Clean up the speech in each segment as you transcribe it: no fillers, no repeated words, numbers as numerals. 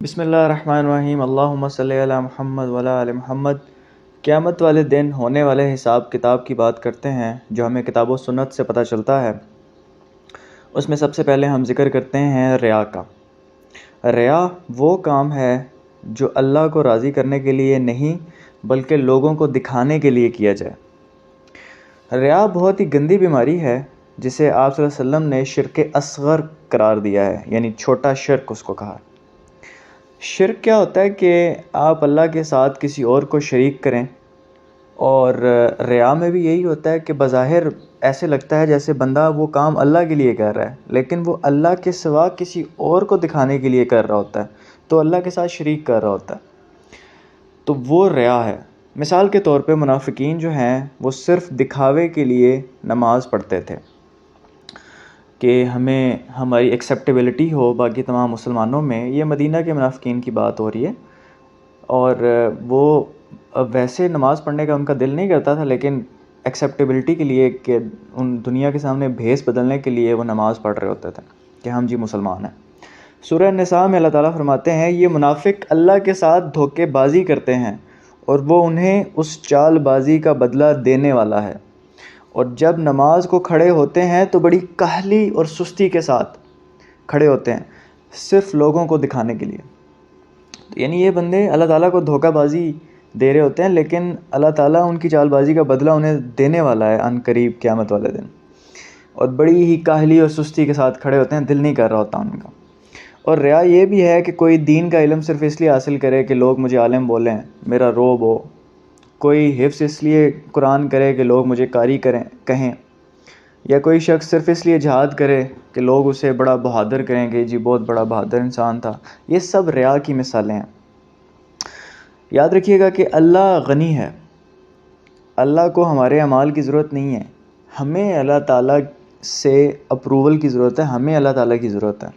بسم اللہ الرحمن الرحیم، اللہم صلی علی محمد وعلی آل محمد۔ قیامت والے دن ہونے والے حساب کتاب کی بات کرتے ہیں جو ہمیں کتاب و سنت سے پتہ چلتا ہے۔ اس میں سب سے پہلے ہم ذکر کرتے ہیں ریا کا۔ ریا وہ کام ہے جو اللہ کو راضی کرنے کے لیے نہیں بلکہ لوگوں کو دکھانے کے لیے کیا جائے۔ ریا بہت ہی گندی بیماری ہے جسے آپ صلی اللہ علیہ وسلم نے شرک اصغر قرار دیا ہے، یعنی چھوٹا شرک اس کو کہا۔ شرک کیا ہوتا ہے کہ آپ اللہ کے ساتھ کسی اور کو شریک کریں، اور ریا میں بھی یہی ہوتا ہے کہ بظاہر ایسے لگتا ہے جیسے بندہ وہ کام اللہ کے لیے کر رہا ہے، لیکن وہ اللہ کے سوا کسی اور کو دکھانے کے لیے کر رہا ہوتا ہے، تو اللہ کے ساتھ شریک کر رہا ہوتا ہے، تو وہ ریا ہے۔ مثال کے طور پہ منافقین جو ہیں وہ صرف دکھاوے کے لیے نماز پڑھتے تھے کہ ہمیں ہماری ایکسیپٹیبلٹی ہو باقی تمام مسلمانوں میں۔ یہ مدینہ کے منافقین کی بات ہو رہی ہے، اور وہ ویسے نماز پڑھنے کا ان کا دل نہیں کرتا تھا، لیکن ایکسیپٹیبلٹی کے لیے کہ ان دنیا کے سامنے بھیس بدلنے کے لیے وہ نماز پڑھ رہے ہوتے تھے کہ ہم جی مسلمان ہیں۔ سورہ النساء میں اللہ تعالیٰ فرماتے ہیں یہ منافق اللہ کے ساتھ دھوکے بازی کرتے ہیں اور وہ انہیں اس چال بازی کا بدلہ دینے والا ہے، اور جب نماز کو کھڑے ہوتے ہیں تو بڑی کاہلی اور سستی کے ساتھ کھڑے ہوتے ہیں، صرف لوگوں کو دکھانے کے لیے۔ یعنی یہ بندے اللہ تعالیٰ کو دھوکہ بازی دے رہے ہوتے ہیں، لیکن اللہ تعالیٰ ان کی چال بازی کا بدلہ انہیں دینے والا ہے عن قریب قیامت والے دن، اور بڑی ہی کاہلی اور سستی کے ساتھ کھڑے ہوتے ہیں، دل نہیں کر رہا ہوتا ان کا۔ اور ریا یہ بھی ہے کہ کوئی دین کا علم صرف اس لیے حاصل کرے کہ لوگ مجھے عالم بولیں، میرا روب ہو، کوئی حفظ اس لیے قرآن کرے کہ لوگ مجھے قاری کہیں، یا کوئی شخص صرف اس لیے جہاد کرے کہ لوگ اسے بڑا بہادر کہیں کہ جی بہت بڑا بہادر انسان تھا۔ یہ سب ریا کی مثالیں ہیں۔ یاد رکھیے گا کہ اللہ غنی ہے، اللہ کو ہمارے اعمال کی ضرورت نہیں ہے، ہمیں اللہ تعالیٰ سے اپروول کی ضرورت ہے، ہمیں اللہ تعالیٰ کی ضرورت ہے۔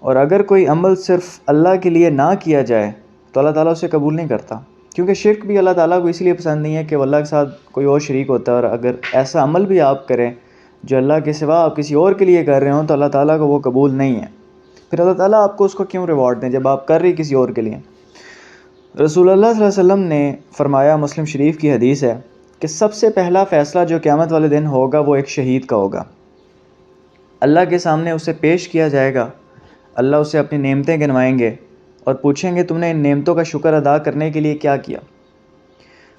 اور اگر کوئی عمل صرف اللہ کے لیے نہ کیا جائے تو اللہ تعالیٰ اسے قبول نہیں کرتا، کیونکہ شرک بھی اللہ تعالیٰ کو اس لیے پسند نہیں ہے کہ وہ اللہ کے ساتھ کوئی اور شریک ہوتا ہے، اور اگر ایسا عمل بھی آپ کریں جو اللہ کے سوا آپ کسی اور کے لیے کر رہے ہوں تو اللہ تعالیٰ کو وہ قبول نہیں ہے، پھر اللہ تعالیٰ آپ کو اس کو کیوں ریوارڈ دیں جب آپ کر رہی کسی اور کے لیے۔ رسول اللہ صلی اللہ علیہ وسلم نے فرمایا، مسلم شریف کی حدیث ہے کہ سب سے پہلا فیصلہ جو قیامت والے دن ہوگا وہ ایک شہید کا ہوگا۔ اللہ کے سامنے اسے پیش کیا جائے گا، اللہ اسے اپنی نعمتیں گنوائیں گے اور پوچھیں گے تم نے ان نعمتوں کا شکر ادا کرنے کے لیے کیا کیا؟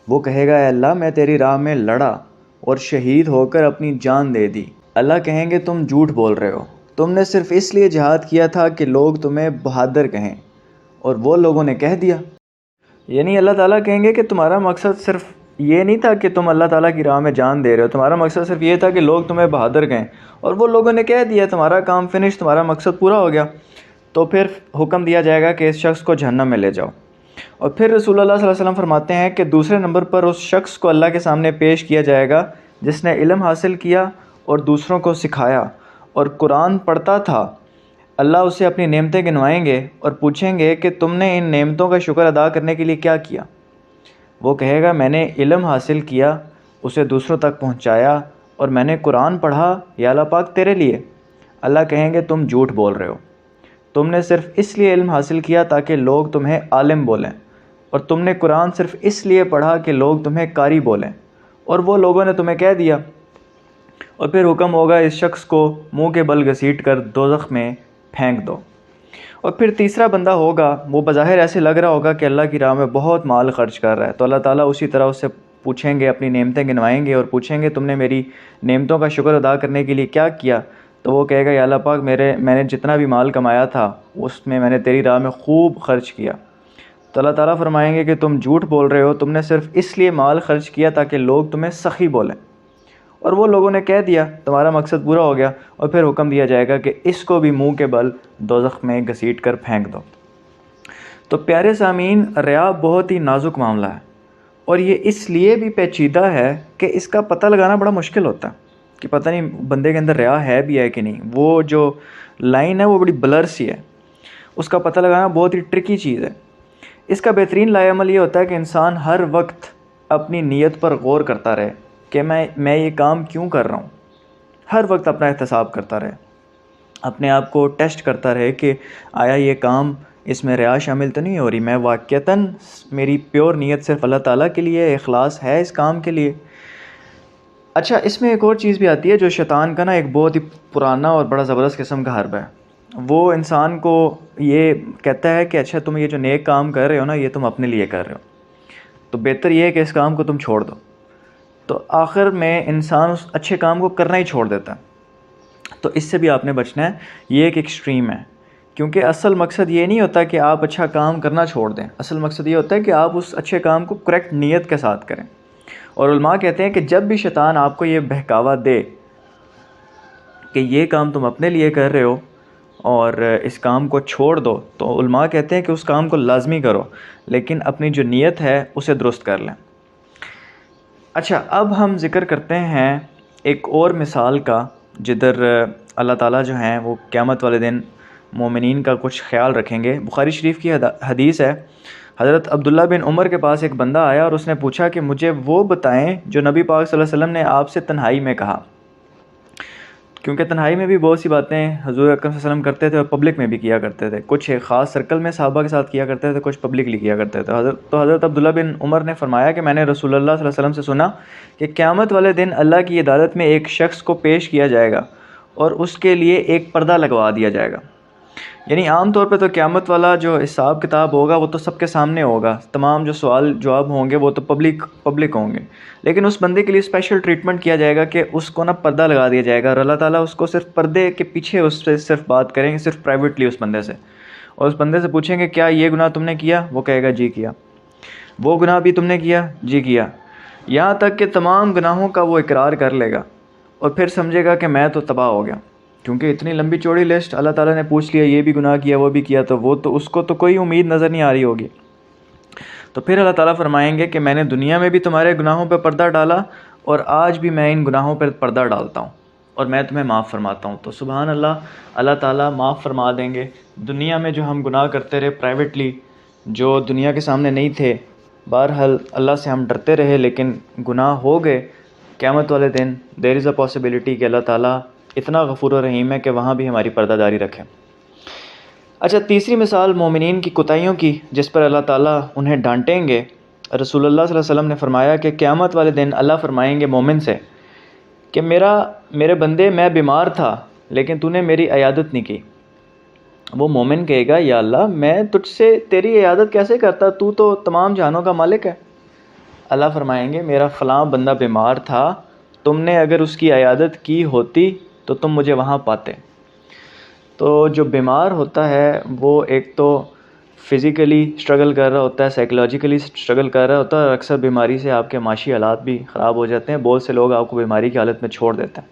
وہ کہے گا اے اللہ میں تیری راہ میں لڑا اور شہید ہو کر اپنی جان دے دی۔ اللہ کہیں گے تم جھوٹ بول رہے ہو، تم نے صرف اس لیے جہاد کیا تھا کہ لوگ تمہیں بہادر کہیں، اور وہ لوگوں نے کہہ دیا۔ یعنی اللہ تعالیٰ کہیں گے کہ تمہارا مقصد صرف یہ نہیں تھا کہ تم اللہ تعالیٰ کی راہ میں جان دے رہے ہو، تمہارا مقصد صرف یہ تھا کہ لوگ تمہیں بہادر کہیں، اور وہ لوگوں نے کہہ دیا، تمہارا کام فنش، تمہارا مقصد پورا ہو گیا۔ تو پھر حکم دیا جائے گا کہ اس شخص کو جہنم میں لے جاؤ۔ اور پھر رسول اللہ صلی اللہ علیہ وسلم فرماتے ہیں کہ دوسرے نمبر پر اس شخص کو اللہ کے سامنے پیش کیا جائے گا جس نے علم حاصل کیا اور دوسروں کو سکھایا اور قرآن پڑھتا تھا۔ اللہ اسے اپنی نعمتیں گنوائیں گے اور پوچھیں گے کہ تم نے ان نعمتوں کا شکر ادا کرنے کے لیے کیا کیا؟ وہ کہے گا میں نے علم حاصل کیا، اسے دوسروں تک پہنچایا، اور میں نے قرآن پڑھا یا اللہ پاک تیرے لیے۔ اللہ کہیں گے تم جھوٹ بول رہے ہو، تم نے صرف اس لیے علم حاصل کیا تاکہ لوگ تمہیں عالم بولیں، اور تم نے قرآن صرف اس لیے پڑھا کہ لوگ تمہیں قاری بولیں، اور وہ لوگوں نے تمہیں کہہ دیا۔ اور پھر حکم ہوگا اس شخص کو منہ کے بل گھسیٹ کر دوزخ میں پھینک دو۔ اور پھر تیسرا بندہ ہوگا، وہ بظاہر ایسے لگ رہا ہوگا کہ اللہ کی راہ میں بہت مال خرچ کر رہا ہے، تو اللہ تعالیٰ اسی طرح اس سے پوچھیں گے، اپنی نعمتیں گنوائیں گے اور پوچھیں گے تم نے میری نعمتوں کا شکر ادا کرنے کے لیے کیا کیا؟ تو وہ کہے گا یا اللہ پاک میں نے جتنا بھی مال کمایا تھا اس میں نے تیری راہ میں خوب خرچ کیا۔ تو اللہ تعالیٰ فرمائیں گے کہ تم جھوٹ بول رہے ہو، تم نے صرف اس لیے مال خرچ کیا تاکہ لوگ تمہیں سخی بولیں، اور وہ لوگوں نے کہہ دیا، تمہارا مقصد پورا ہو گیا۔ اور پھر حکم دیا جائے گا کہ اس کو بھی منہ کے بل دوزخ میں گھسیٹ کر پھینک دو۔ تو پیارے سامعین، ریا بہت ہی نازک معاملہ ہے، اور یہ اس لیے بھی پیچیدہ ہے کہ اس کا پتہ لگانا بڑا مشکل ہوتا ہے کہ پتہ نہیں بندے کے اندر ریا ہے بھی ہے کہ نہیں۔ وہ جو لائن ہے وہ بڑی بلر سی ہے، اس کا پتہ لگانا بہت ہی ٹرکی چیز ہے۔ اس کا بہترین لائے عمل یہ ہوتا ہے کہ انسان ہر وقت اپنی نیت پر غور کرتا رہے کہ میں یہ کام کیوں کر رہا ہوں، ہر وقت اپنا احتساب کرتا رہے، اپنے آپ کو ٹیسٹ کرتا رہے کہ آیا یہ کام اس میں ریا شامل تو نہیں ہو رہی، میں واقعتاً میری پیور نیت صرف اللہ تعالیٰ کے لیے، اخلاص ہے اس کام کے لیے۔ اچھا، اس میں ایک اور چیز بھی آتی ہے جو شیطان کا نا ایک بہت ہی پرانا اور بڑا زبردست قسم کا حرب ہے۔ وہ انسان کو یہ کہتا ہے کہ اچھا تم یہ جو نیک کام کر رہے ہو نا، یہ تم اپنے لیے کر رہے ہو، تو بہتر یہ ہے کہ اس کام کو تم چھوڑ دو۔ تو آخر میں انسان اس اچھے کام کو کرنا ہی چھوڑ دیتا ہے۔ تو اس سے بھی آپ نے بچنا ہے، یہ ایک ایکسٹریم ہے، کیونکہ اصل مقصد یہ نہیں ہوتا کہ آپ اچھا کام کرنا چھوڑ دیں، اصل مقصد یہ ہوتا ہے کہ آپ اس اچھے کام کو کریکٹ نیت کے ساتھ کریں۔ اور علماء کہتے ہیں کہ جب بھی شیطان آپ کو یہ بہکاوا دے کہ یہ کام تم اپنے لیے کر رہے ہو اور اس کام کو چھوڑ دو، تو علماء کہتے ہیں کہ اس کام کو لازمی کرو، لیکن اپنی جو نیت ہے اسے درست کر لیں۔ اچھا، اب ہم ذکر کرتے ہیں ایک اور مثال کا، جدھر اللہ تعالیٰ جو ہیں وہ قیامت والے دن مومنین کا کچھ خیال رکھیں گے۔ بخاری شریف کی حدیث ہے، حضرت عبداللہ بن عمر کے پاس ایک بندہ آیا اور اس نے پوچھا کہ مجھے وہ بتائیں جو نبی پاک صلی اللہ علیہ وسلم نے آپ سے تنہائی میں کہا، کیونکہ تنہائی میں بھی بہت سی باتیں حضور اکرم صلی اللہ علیہ وسلم کرتے تھے اور پبلک میں بھی کیا کرتے تھے، کچھ ایک خاص سرکل میں صحابہ کے ساتھ کیا کرتے تھے، کچھ پبلکلی کیا کرتے تھے۔ حضرت عبداللہ بن عمر نے فرمایا کہ میں نے رسول اللہ صلی اللہ علیہ وسلم سے سنا کہ قیامت والے دن اللہ کی عدالت میں ایک شخص کو پیش کیا جائے گا اور اس کے لیے ایک پردہ لگوا دیا جائے گا۔ یعنی عام طور پہ تو قیامت والا جو حساب کتاب ہوگا وہ تو سب کے سامنے ہوگا، تمام جو سوال جواب ہوں گے وہ تو پبلک ہوں گے، لیکن اس بندے کے لیے اسپیشل ٹریٹمنٹ کیا جائے گا کہ اس کو نا پردہ لگا دیا جائے گا، اور اللہ تعالیٰ اس کو صرف پردے کے پیچھے اس سے صرف بات کریں گے، صرف پرائیویٹلی اس بندے سے، اور اس بندے سے پوچھیں گے کیا یہ گناہ تم نے کیا؟ وہ کہے گا جی کیا۔ وہ گناہ بھی تم نے کیا؟ جی کیا۔ یہاں تک کہ تمام گناہوں کا وہ اقرار کر لے گا اور پھر سمجھے گا کہ میں تو تباہ ہو گیا، کیونکہ اتنی لمبی چوڑی لسٹ اللہ تعالیٰ نے پوچھ لیا، یہ بھی گناہ کیا وہ بھی کیا، تو وہ تو اس کو تو کوئی امید نظر نہیں آ رہی ہوگی۔ تو پھر اللہ تعالیٰ فرمائیں گے کہ میں نے دنیا میں بھی تمہارے گناہوں پہ پردہ ڈالا اور آج بھی میں ان گناہوں پہ پردہ ڈالتا ہوں اور میں تمہیں معاف فرماتا ہوں۔ تو سبحان اللہ، اللہ تعالیٰ معاف فرما دیں گے۔ دنیا میں جو ہم گناہ کرتے رہے پرائیویٹلی، جو دنیا کے سامنے نہیں تھے، بہرحال اللہ سے ہم ڈرتے رہے لیکن گناہ ہو گئے، قیامت والے دن دیر از اے پاسبلٹی کہ اللہ تعالیٰ اتنا غفور و رحیم ہے کہ وہاں بھی ہماری پردہ داری رکھیں۔ اچھا، تیسری مثال مومنین کی کوتاہیوں کی جس پر اللہ تعالیٰ انہیں ڈانٹیں گے۔ رسول اللہ صلی اللہ علیہ وسلم نے فرمایا کہ قیامت والے دن اللہ فرمائیں گے مومن سے کہ میرے بندے، میں بیمار تھا لیکن تو نے میری عیادت نہیں کی۔ وہ مومن کہے گا یا اللہ، میں تجھ سے تیری عیادت کیسے کرتا، تو تمام جہانوں کا مالک ہے۔ اللہ فرمائیں گے میرا فلاں بندہ بیمار تھا، تم نے اگر اس کی عیادت کی ہوتی تو تم مجھے وہاں پاتے۔ تو جو بیمار ہوتا ہے وہ ایک تو فزیکلی اسٹرگل کر رہا ہوتا ہے، سائیکولوجیکلی اسٹرگل کر رہا ہوتا ہے، اور اکثر بیماری سے آپ کے معاشی حالات بھی خراب ہو جاتے ہیں، بہت سے لوگ آپ کو بیماری کی حالت میں چھوڑ دیتے ہیں۔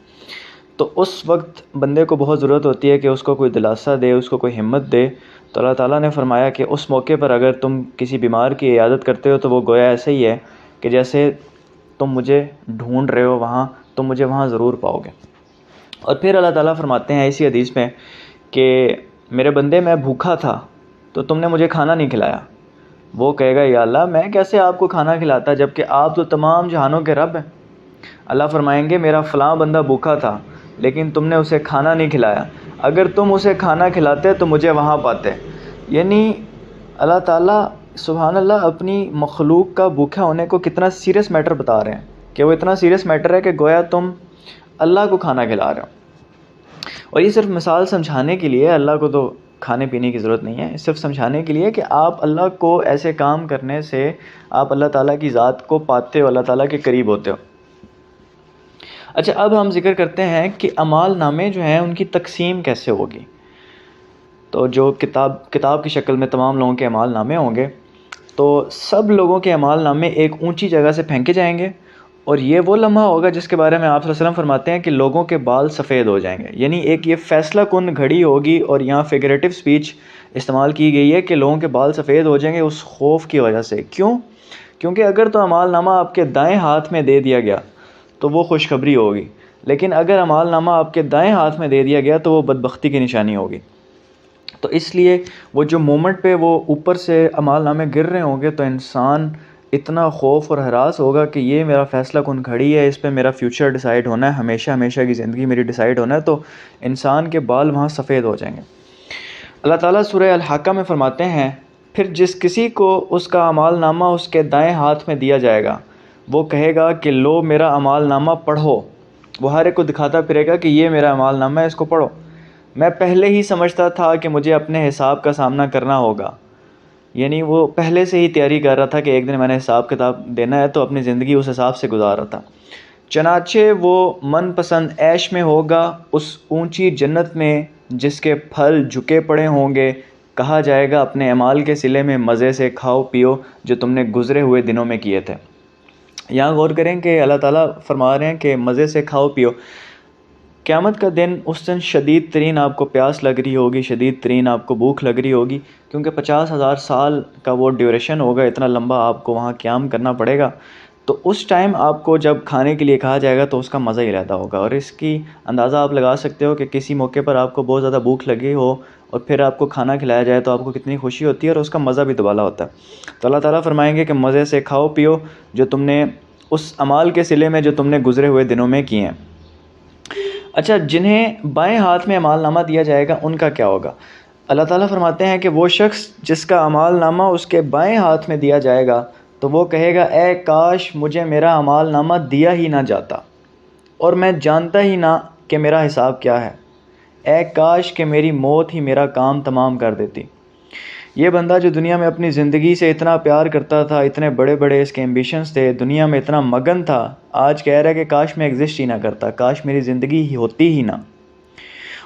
تو اس وقت بندے کو بہت ضرورت ہوتی ہے کہ اس کو کوئی دلاسا دے، اس کو کوئی ہمت دے۔ تو اللہ تعالیٰ نے فرمایا کہ اس موقع پر اگر تم کسی بیمار کی عیادت کرتے ہو تو وہ گویا ایسے ہی ہے کہ جیسے تم مجھے ڈھونڈ رہے ہو، وہاں تم مجھے وہاں ضرور پاؤ گے۔ اور پھر اللہ تعالیٰ فرماتے ہیں اسی حدیث میں کہ میرے بندے، میں بھوکا تھا تو تم نے مجھے کھانا نہیں کھلایا۔ وہ کہے گا یا اللہ، میں کیسے آپ کو کھانا کھلاتا جبکہ آپ تو تمام جہانوں کے رب ہیں۔ اللہ فرمائیں گے میرا فلاں بندہ بھوکا تھا لیکن تم نے اسے کھانا نہیں کھلایا، اگر تم اسے کھانا کھلاتے تو مجھے وہاں پاتے۔ یعنی اللہ تعالیٰ سبحان اللہ اپنی مخلوق کا بھوکا ہونے کو کتنا سیریس میٹر بتا رہے ہیں کہ وہ اتنا سیریس میٹر ہے کہ گویا تم اللہ کو کھانا کھلا رہے ہو۔ اور یہ صرف مثال سمجھانے کے لیے، اللہ کو تو کھانے پینے کی ضرورت نہیں ہے، صرف سمجھانے کے لیے کہ آپ اللہ کو ایسے کام کرنے سے آپ اللہ تعالیٰ کی ذات کو پاتے ہو، اللہ تعالیٰ کے قریب ہوتے ہو۔ اچھا، اب ہم ذکر کرتے ہیں کہ اعمال نامے جو ہیں ان کی تقسیم کیسے ہوگی۔ تو جو کتاب کی شکل میں تمام لوگوں کے اعمال نامے ہوں گے، تو سب لوگوں کے اعمال نامے ایک اونچی جگہ سے پھینکے جائیں گے، اور یہ وہ لمحہ ہوگا جس کے بارے میں آپ صلی اللہ علیہ وسلم فرماتے ہیں کہ لوگوں کے بال سفید ہو جائیں گے۔ یعنی ایک یہ فیصلہ کن گھڑی ہوگی، اور یہاں فگریٹو سپیچ استعمال کی گئی ہے کہ لوگوں کے بال سفید ہو جائیں گے اس خوف کی وجہ سے۔ کیونکہ اگر تو اعمال نامہ آپ کے دائیں ہاتھ میں دے دیا گیا تو وہ خوشخبری ہوگی، لیکن اگر اعمال نامہ آپ کے دائیں ہاتھ میں دے دیا گیا تو وہ بدبختی کی نشانی ہوگی۔ تو اس لیے وہ جو مومنٹ پہ وہ اوپر سے اعمال نامے گر رہے ہوں گے تو انسان اتنا خوف اور ہراس ہوگا کہ یہ میرا فیصلہ کن گھڑی ہے، اس پہ میرا فیوچر ڈیسائیڈ ہونا ہے، ہمیشہ کی زندگی میری ڈیسائیڈ ہونا ہے، تو انسان کے بال وہاں سفید ہو جائیں گے۔ اللہ تعالیٰ سورہ الحاقہ میں فرماتے ہیں، پھر جس کسی کو اس کا اعمال نامہ اس کے دائیں ہاتھ میں دیا جائے گا، وہ کہے گا کہ لو میرا اعمال نامہ پڑھو۔ وہ ہر ایک کو دکھاتا پھرے گا کہ یہ میرا اعمال نامہ ہے، اس کو پڑھو۔ میں پہلے ہی سمجھتا تھا کہ مجھے اپنے حساب کا سامنا کرنا ہوگا، یعنی وہ پہلے سے ہی تیاری کر رہا تھا کہ ایک دن میں نے حساب کتاب دینا ہے، تو اپنی زندگی اس حساب سے گزار رہا تھا۔ چنانچہ وہ من پسند عیش میں ہوگا، اس اونچی جنت میں جس کے پھل جھکے پڑے ہوں گے۔ کہا جائے گا اپنے اعمال کے صلے میں مزے سے کھاؤ پیو جو تم نے گزرے ہوئے دنوں میں کیے تھے۔ یہاں غور کریں کہ اللہ تعالیٰ فرما رہے ہیں کہ مزے سے کھاؤ پیو۔ قیامت کا دن، اس دن شدید ترین آپ کو پیاس لگ رہی ہوگی، شدید ترین آپ کو بھوک لگ رہی ہوگی، کیونکہ 50,000 سال کا وہ ڈیوریشن ہوگا، اتنا لمبا آپ کو وہاں قیام کرنا پڑے گا۔ تو اس ٹائم آپ کو جب کھانے کے لیے کہا جائے گا تو اس کا مزہ ہی رہتا ہوگا، اور اس کی اندازہ آپ لگا سکتے ہو کہ کسی موقع پر آپ کو بہت زیادہ بھوک لگی ہو اور پھر آپ کو کھانا کھلایا جائے تو آپ کو کتنی خوشی ہوتی ہے، اور اس کا مزہ بھی دوبالا ہوتا ہے۔ تو اللہ تعالیٰ فرمائیں گے کہ مزے سے کھاؤ پیو جو تم نے اس اعمال کے صلے میں جو تم نے گزرے ہوئے دنوں میں کیے ہیں۔ اچھا، جنہیں بائیں ہاتھ میں اعمال نامہ دیا جائے گا ان کا کیا ہوگا؟ اللہ تعالیٰ فرماتے ہیں کہ وہ شخص جس کا اعمال نامہ اس کے بائیں ہاتھ میں دیا جائے گا تو وہ کہے گا اے کاش مجھے میرا اعمال نامہ دیا ہی نہ جاتا اور میں جانتا ہی نہ کہ میرا حساب کیا ہے۔ اے کاش کہ میری موت ہی میرا کام تمام کر دیتی۔ یہ بندہ جو دنیا میں اپنی زندگی سے اتنا پیار کرتا تھا، اتنے بڑے بڑے اس کے ایمبیشنز تھے، دنیا میں اتنا مگن تھا، آج کہہ رہا ہے کہ کاش میں ایگزسٹ ہی نہ کرتا، کاش میری زندگی ہی ہوتی ہی نہ۔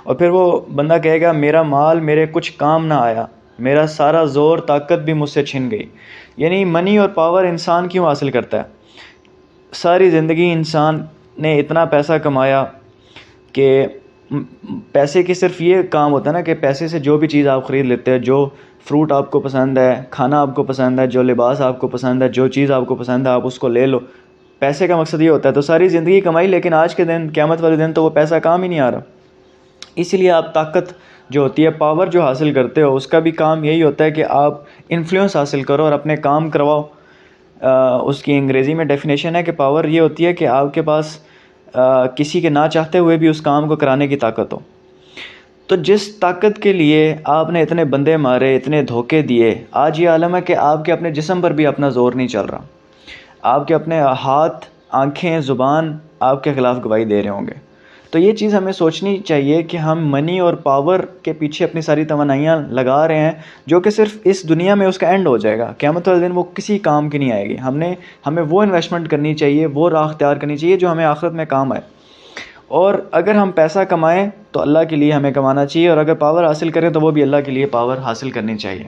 اور پھر وہ بندہ کہے گا میرا مال میرے کچھ کام نہ آیا، میرا سارا زور طاقت بھی مجھ سے چھن گئی۔ یعنی منی اور پاور انسان کیوں حاصل کرتا ہے؟ ساری زندگی انسان نے اتنا پیسہ کمایا کہ پیسے کی صرف یہ کام ہوتا ہے نا کہ پیسے سے جو بھی چیز آپ خرید لیتے ہیں، جو فروٹ آپ کو پسند ہے، کھانا آپ کو پسند ہے، جو لباس آپ کو پسند ہے، جو چیز آپ کو پسند ہے آپ اس کو لے لو۔ پیسے کا مقصد یہ ہوتا ہے۔ تو ساری زندگی کمائی، لیکن آج کے دن قیامت والے دن تو وہ پیسہ کام ہی نہیں آ رہا۔ اسی لیے آپ طاقت جو ہوتی ہے، پاور جو حاصل کرتے ہو، اس کا بھی کام یہی ہوتا ہے کہ آپ انفلوئنس حاصل کرو اور اپنے کام کرواؤ۔ اس کی انگریزی میں ڈیفینیشن ہے کہ پاور یہ ہوتی ہے کہ آپ کے پاس کسی کے نہ چاہتے ہوئے بھی اس کام کو کرانے کی طاقت ہو۔ تو جس طاقت کے لیے آپ نے اتنے بندے مارے، اتنے دھوکے دیے، آج یہ عالم ہے کہ آپ کے اپنے جسم پر بھی اپنا زور نہیں چل رہا، آپ کے اپنے ہاتھ، آنکھیں، زبان آپ کے خلاف گواہی دے رہے ہوں گے۔ تو یہ چیز ہمیں سوچنی چاہیے کہ ہم منی اور پاور کے پیچھے اپنی ساری توانائیاں لگا رہے ہیں، جو کہ صرف اس دنیا میں اس کا اینڈ ہو جائے گا، قیامت والے دن وہ کسی کام کی نہیں آئے گی۔ ہمیں وہ انویسٹمنٹ کرنی چاہیے، وہ راہ اختیار کرنی چاہیے جو ہمیں آخرت میں کام آئے۔ اور اگر ہم پیسہ کمائیں تو اللہ کے لیے ہمیں کمانا چاہیے، اور اگر پاور حاصل کریں تو وہ بھی اللہ کے لیے پاور حاصل کرنی چاہیے۔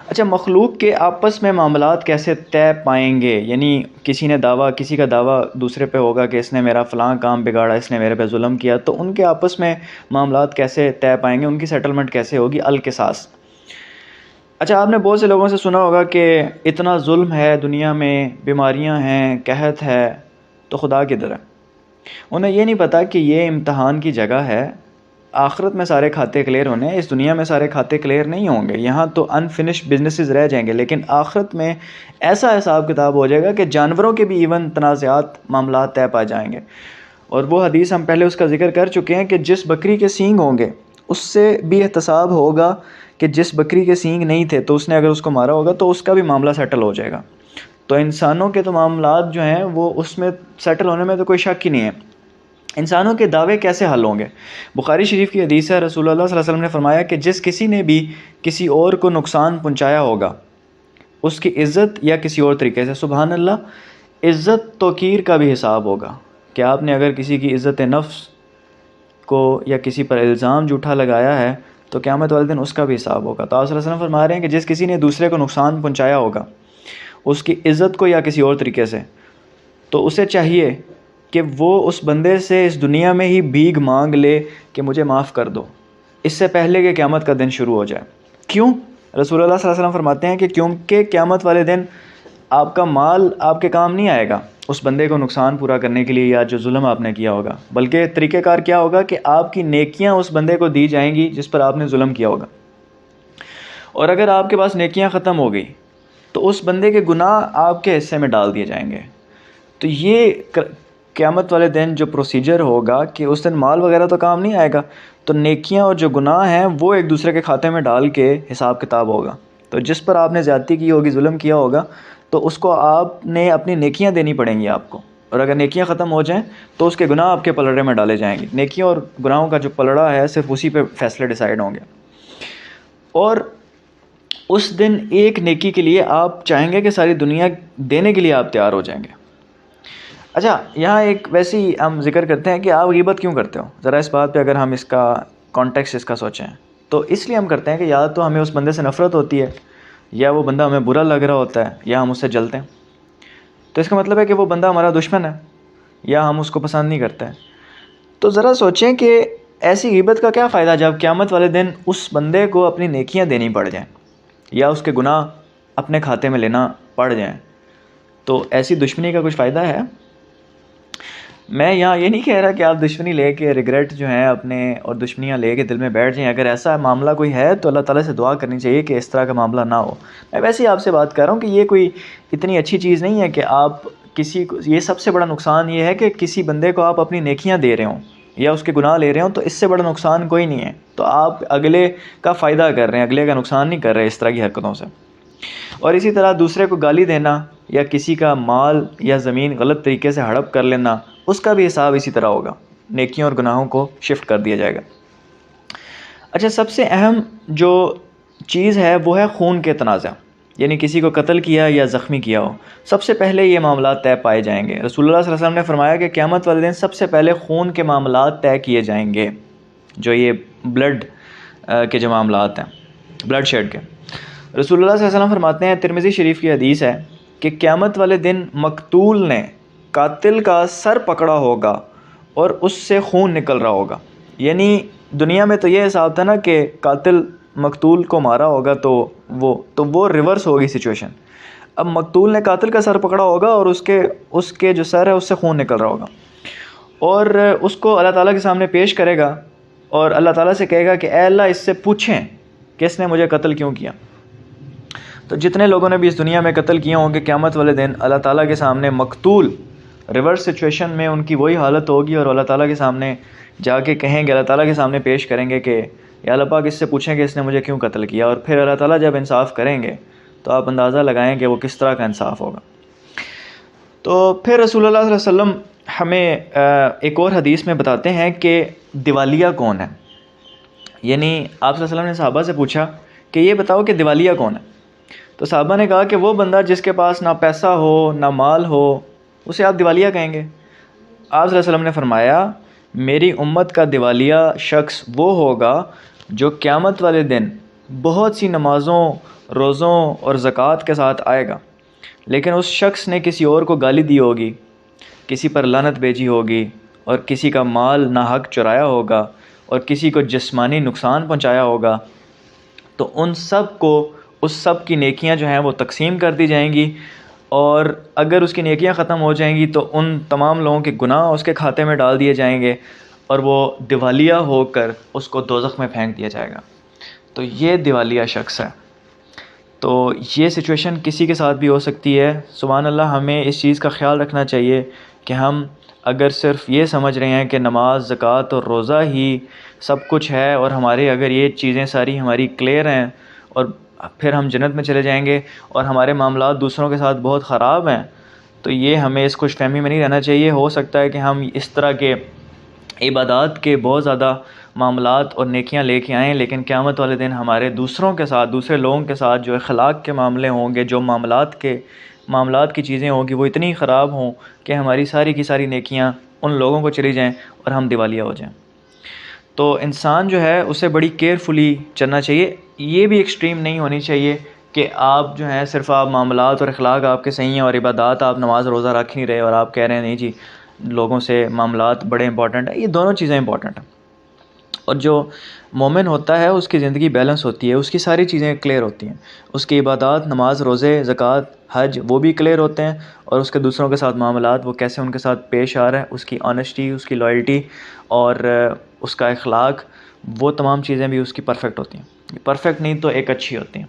اچھا، مخلوق کے آپس میں معاملات کیسے طے پائیں گے؟ یعنی کسی کا دعویٰ دوسرے پہ ہوگا کہ اس نے میرا فلاں کام بگاڑا، اس نے میرے پہ ظلم کیا، تو ان کے آپس میں معاملات کیسے طے پائیں گے؟ ان کی سیٹلمنٹ کیسے ہوگی؟ القصاص۔ اچھا، آپ نے بہت سے لوگوں سے سنا ہوگا کہ اتنا ظلم ہے دنیا میں، بیماریاں ہیں، قحط ہے، تو خدا کدھر ہے؟ انہیں یہ نہیں پتا کہ یہ امتحان کی جگہ ہے۔ آخرت میں سارے کھاتے کلیئر ہونے ہیں، اس دنیا میں سارے کھاتے کلیئر نہیں ہوں گے۔ یہاں تو انفنشڈ بزنسز رہ جائیں گے، لیکن آخرت میں ایسا حساب کتاب ہو جائے گا کہ جانوروں کے بھی ایون تنازعات، معاملات طے پا جائیں گے۔ اور وہ حدیث ہم پہلے اس کا ذکر کر چکے ہیں کہ جس بکری کے سینگ ہوں گے اس سے بھی احتساب ہوگا کہ جس بکری کے سینگ نہیں تھے تو اس نے اگر اس کو مارا ہوگا تو اس کا بھی معاملہ سیٹل ہو جائے گا۔ تو انسانوں کے تو معاملات جو ہیں وہ اس میں سیٹل ہونے میں تو کوئی شک ہی نہیں ہے۔ انسانوں کے دعوے کیسے حل ہوں گے؟ بخاری شریف کی حدیث ہے، رسول اللہ صلی اللہ علیہ وسلم نے فرمایا کہ جس کسی نے بھی کسی اور کو نقصان پہنچایا ہوگا، اس کی عزت یا کسی اور طریقے سے، سبحان اللہ، عزت توقیر کا بھی حساب ہوگا کہ آپ نے اگر کسی کی عزت نفس کو یا کسی پر الزام جھوٹا لگایا ہے تو قیامت والے دن اس کا بھی حساب ہوگا۔ تو آپ صلی اللہ علیہ وسلم فرما رہے ہیں کہ جس کسی نے دوسرے کو نقصان پہنچایا ہوگا، اس کی عزت کو یا کسی اور طریقے سے، تو اسے چاہیے کہ وہ اس بندے سے اس دنیا میں ہی بھیک مانگ لے کہ مجھے معاف کر دو، اس سے پہلے کہ قیامت کا دن شروع ہو جائے۔ کیوں؟ رسول اللہ صلی اللہ علیہ وسلم فرماتے ہیں کہ کیونکہ قیامت والے دن آپ کا مال آپ کے کام نہیں آئے گا اس بندے کو نقصان پورا کرنے کے لیے یا جو ظلم آپ نے کیا ہوگا، بلکہ طریقہ کار کیا ہوگا کہ آپ کی نیکیاں اس بندے کو دی جائیں گی جس پر آپ نے ظلم کیا ہوگا۔ اور اگر آپ کے پاس نیکیاں ختم ہو گئی تو اس بندے کے گناہ آپ کے حصے میں ڈال دیے جائیں گے۔ تو یہ قیامت والے دن جو پروسیجر ہوگا کہ اس دن مال وغیرہ تو کام نہیں آئے گا، تو نیکیاں اور جو گناہ ہیں وہ ایک دوسرے کے کھاتے میں ڈال کے حساب کتاب ہوگا. تو جس پر آپ نے زیادتی کی ہوگی، ظلم کیا ہوگا، تو اس کو آپ نے اپنی نیکیاں دینی پڑیں گی آپ کو. اور اگر نیکیاں ختم ہو جائیں تو اس کے گناہ آپ کے پلڑے میں ڈالے جائیں گے. نیکیوں اور گناہوں کا جو پلڑا ہے صرف اسی پہ فیصلے ڈیسائیڈ ہوں گے. اور اس دن ایک نیکی کے لیے آپ چاہیں گے کہ ساری دنیا دینے کے لیے آپ تیار ہو جائیں گے. اچھا، یہاں ایک ویسی ہم ذکر کرتے ہیں کہ آپ غیبت کیوں کرتے ہو. ذرا اس بات پہ اگر ہم اس کا کانٹیکسٹ اس کا سوچیں تو اس لیے ہم کرتے ہیں کہ یا تو ہمیں اس بندے سے نفرت ہوتی ہے، یا وہ بندہ ہمیں برا لگ رہا ہوتا ہے، یا ہم اس سے جلتے ہیں. تو اس کا مطلب ہے کہ وہ بندہ ہمارا دشمن ہے یا ہم اس کو پسند نہیں کرتے ہیں. تو ذرا سوچیں کہ ایسی غیبت کا کیا فائدہ جب قیامت والے دن اس بندے کو اپنی نیکیاں دینی پڑ جائیں یا اس کے گناہ اپنے کھاتے میں لینا پڑ جائیں. تو ایسی دشمنی کا کچھ فائدہ ہے؟ میں یہاں یہ نہیں کہہ رہا کہ آپ دشمنی لے کے ریگریٹ جو ہیں اپنے اور دشمنیاں لے کے دل میں بیٹھ جائیں. اگر ایسا معاملہ کوئی ہے تو اللہ تعالیٰ سے دعا کرنی چاہیے کہ اس طرح کا معاملہ نہ ہو. میں ویسے ہی آپ سے بات کر رہا ہوں کہ یہ کوئی اتنی اچھی چیز نہیں ہے کہ آپ کسی کو، یہ سب سے بڑا نقصان یہ ہے کہ کسی بندے کو آپ اپنی نیکیاں دے رہے ہوں یا اس کے گناہ لے رہے ہوں، تو اس سے بڑا نقصان کوئی نہیں ہے. تو آپ اگلے کا فائدہ کر رہے ہیں، اگلے کا نقصان نہیں کر رہے اس طرح کی حرکتوں سے. اور اسی طرح دوسرے کو گالی دینا یا کسی کا مال یا زمین غلط طریقے سے ہڑپ کر لینا، اس کا بھی حساب اسی طرح ہوگا. نیکیوں اور گناہوں کو شفٹ کر دیا جائے گا. اچھا، سب سے اہم جو چیز ہے وہ ہے خون کے تنازع، یعنی کسی کو قتل کیا یا زخمی کیا ہو. سب سے پہلے یہ معاملات طے پائے جائیں گے. رسول اللہ صلی اللہ علیہ وسلم نے فرمایا کہ قیامت والے دن سب سے پہلے خون کے معاملات طے کیے جائیں گے، جو یہ بلڈ کے جو معاملات ہیں، بلڈ شیڈ کے. رسول اللہ صلی اللہ علیہ وسلم فرماتے ہیں، ترمذی شریف کی حدیث ہے کہ قیامت والے دن مقتول نے قاتل کا سر پکڑا ہوگا اور اس سے خون نکل رہا ہوگا. یعنی دنیا میں تو یہ حساب تھا نا کہ قاتل مقتول کو مارا ہوگا تو وہ ریورس ہوگی سچویشن. اب مقتول نے قاتل کا سر پکڑا ہوگا اور اس کے جو سر ہے اس سے خون نکل رہا ہوگا، اور اس کو اللہ تعالیٰ کے سامنے پیش کرے گا اور اللہ تعالیٰ سے کہے گا کہ اے اللہ اس سے پوچھیں کہ اس نے مجھے قتل کیوں کیا. تو جتنے لوگوں نے بھی اس دنیا میں قتل کیا ہوں گے، قیامت والے دن اللہ تعالیٰ کے سامنے مقتول ریورس سچویشن میں ان کی وہی حالت ہوگی، اور اللہ تعالیٰ کے سامنے جا کے کہیں گے، اللہ تعالیٰ کے سامنے پیش کریں گے کہ یا اللہ پاک اس سے پوچھیں کہ اس نے مجھے کیوں قتل کیا. اور پھر اللہ تعالیٰ جب انصاف کریں گے تو آپ اندازہ لگائیں کہ وہ کس طرح کا انصاف ہوگا. تو پھر رسول اللہ صلی اللہ علیہ وسلم ہمیں ایک اور حدیث میں بتاتے ہیں کہ دیوالیہ کون ہے. یعنی آپ صلی اللہ علیہ وسلم نے صحابہ سے پوچھا کہ یہ بتاؤ کہ دیوالیہ کون ہے. تو صحابہ نے کہا کہ وہ بندہ جس کے پاس نہ پیسہ ہو نہ مال ہو، اسے آپ دیوالیہ کہیں گے. آپ صلی اللہ علیہ وسلم نے فرمایا، میری امت کا دیوالیہ شخص وہ ہوگا جو قیامت والے دن بہت سی نمازوں، روزوں اور زکوٰۃ کے ساتھ آئے گا، لیکن اس شخص نے کسی اور کو گالی دی ہوگی، کسی پر لعنت بھیجی ہوگی، اور کسی کا مال ناحق چرایا ہوگا، اور کسی کو جسمانی نقصان پہنچایا ہوگا. تو ان سب کو، اس سب کی نیکیاں جو ہیں وہ تقسیم کر دی جائیں گی، اور اگر اس کی نیکیاں ختم ہو جائیں گی تو ان تمام لوگوں کے گناہ اس کے کھاتے میں ڈال دیے جائیں گے، اور وہ دیوالیہ ہو کر اس کو دوزخ میں پھینک دیا جائے گا. تو یہ دیوالیہ شخص ہے. تو یہ سچویشن کسی کے ساتھ بھی ہو سکتی ہے. سبحان اللہ، ہمیں اس چیز کا خیال رکھنا چاہیے کہ ہم اگر صرف یہ سمجھ رہے ہیں کہ نماز، زکوٰۃ اور روزہ ہی سب کچھ ہے، اور ہمارے اگر یہ چیزیں ساری ہماری کلیئر ہیں اور پھر ہم جنت میں چلے جائیں گے، اور ہمارے معاملات دوسروں کے ساتھ بہت خراب ہیں، تو یہ ہمیں اس خوش فہمی میں نہیں رہنا چاہیے. ہو سکتا ہے کہ ہم اس طرح کے عبادات کے بہت زیادہ معاملات اور نیکیاں لے کے آئیں، لیکن قیامت والے دن ہمارے دوسروں کے ساتھ، دوسرے لوگوں کے ساتھ جو اخلاق کے معاملے ہوں گے، جو معاملات کی چیزیں ہوں گی، وہ اتنی خراب ہوں کہ ہماری ساری کی ساری نیکیاں ان لوگوں کو چلی جائیں اور ہم دیوالیہ ہو جائیں. تو انسان جو ہے اسے بڑی کیئرفلی چلنا چاہیے. یہ بھی ایکسٹریم نہیں ہونی چاہیے کہ آپ جو ہیں صرف آپ معاملات اور اخلاق آپ کے صحیح ہیں اور عبادات آپ نماز روزہ رکھ نہیں رہے، اور آپ کہہ رہے ہیں نہیں جی لوگوں سے معاملات بڑے امپورٹنٹ ہیں. یہ دونوں چیزیں امپورٹنٹ ہیں. اور جو مومن ہوتا ہے اس کی زندگی بیلنس ہوتی ہے، اس کی ساری چیزیں کلیئر ہوتی ہیں، اس کی عبادات، نماز، روزے، زکوٰۃ، حج وہ بھی کلیئر ہوتے ہیں، اور اس کے دوسروں کے ساتھ معاملات، وہ کیسے ان کے ساتھ پیش آ رہا ہے، اس کی آنیسٹی، اس کی لائلٹی اور اس کا اخلاق، وہ تمام چیزیں بھی اس کی پرفیکٹ ہوتی ہیں. پرفیکٹ نہیں تو ایک اچھی ہوتی ہیں.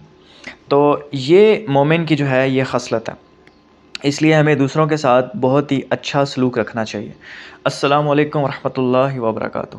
تو یہ مومن کی جو ہے یہ خصلت ہے. اس لیے ہمیں دوسروں کے ساتھ بہت ہی اچھا سلوک رکھنا چاہیے. السلام علیکم ورحمۃ اللہ وبرکاتہ.